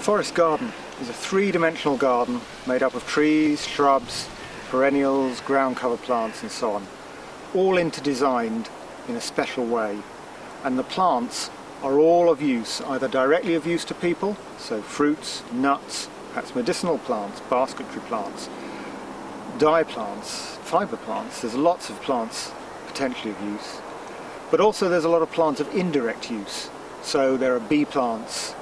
forest garden is a three-dimensional garden made up of trees, shrubs, perennials, ground cover plants and so on, all interdesigned in a special way. And the plants are all of use, either directly of use to people, so fruits, nuts, perhaps medicinal plants, basketry plants, dye plants, fibre plants. There's lots of plants potentially of use. But also there's a lot of plants of indirect use. So there are bee plants,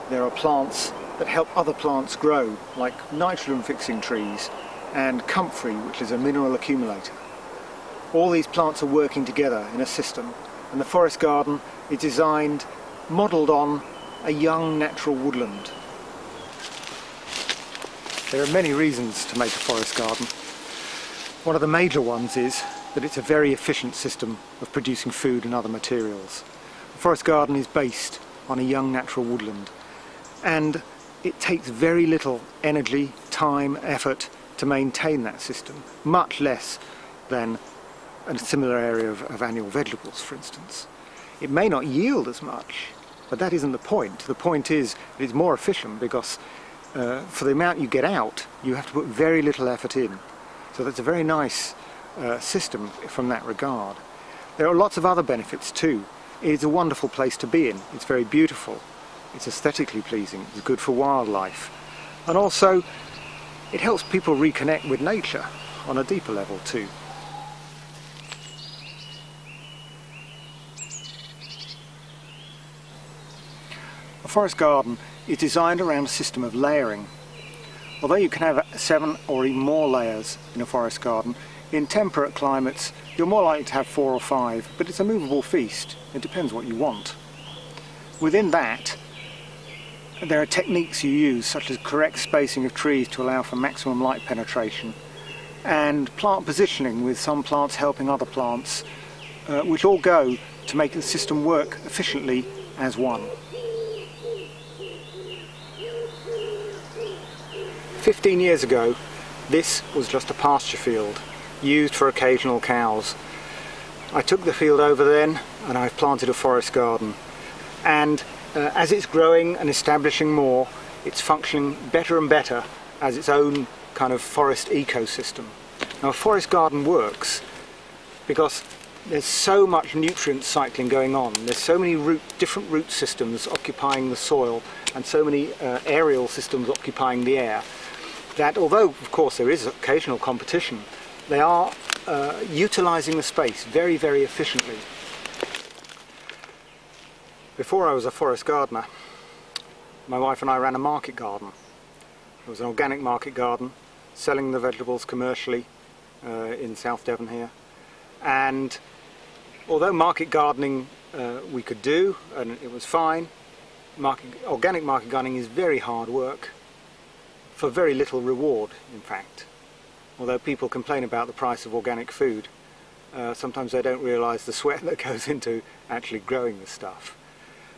there are plants that help other plants grow, like nitrogen fixing trees and comfrey, which is a mineral accumulator. All these plants are working together in a system, and the forest garden is designed, modelled on a young natural woodland. There are many reasons to make a forest garden. One of the major ones is that it's a very efficient system of producing food and other materials. The forest garden is based on a young natural woodland, and it takes very little energy, time, effort to maintain that system, much less than a similar area of annual vegetables, for instance. It may not yield as much, but that isn't the point. The point is that it's more efficient because for the amount you get out, you have to put very little effort in. So that's a very nice system from that regard. There are lots of other benefits too. It is a wonderful place to be in. It's very beautiful. It's aesthetically pleasing. It's good for wildlife. And also, it helps people reconnect with nature on a deeper level too. A forest garden is designed around a system of layering. Although you can have 7 or even more layers in a forest garden, in temperate climates you're more likely to have 4 or 5, but it's a movable feast. It depends what you want. Within that, there are techniques you use, such as correct spacing of trees to allow for maximum light penetration, and plant positioning, with some plants helping other plants, which all go to make the system work efficiently as one. 15 years ago, this was just a pasture field, used for occasional cows. I took the field over then, and I've planted a forest garden. And as it's growing and establishing more, it's functioning better and better as its own kind of forest ecosystem. Now, a forest garden works because there's so much nutrient cycling going on. There's so many different root systems occupying the soil, and so many aerial systems occupying the air, that although of course there is occasional competition, they are utilising the space very, very efficiently. Before I was a forest gardener, my wife and I ran a market garden. It was an organic market garden, selling the vegetables commercially in South Devon here. And although market gardening we could do, and it was fine, organic market gardening is very hard work, for very little reward, in fact. Although people complain about the price of organic food, sometimes they don't realise the sweat that goes into actually growing the stuff.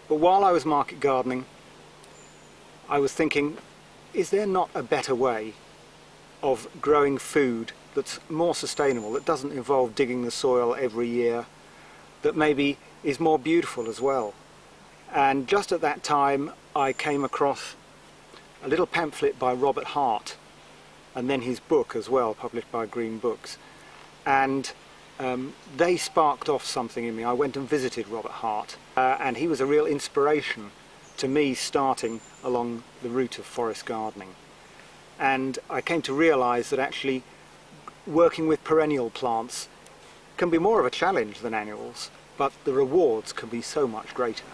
But while I was market gardening, I was thinking, is there not a better way of growing food that's more sustainable, that doesn't involve digging the soil every year, that maybe is more beautiful as well? And just at that time I came across a little pamphlet by Robert Hart, and then his book as well, published by Green Books. And they sparked off something in me. I went and visited Robert Hart, and he was a real inspiration to me starting along the route of forest gardening. And I came to realise that actually working with perennial plants can be more of a challenge than annuals, but the rewards can be so much greater.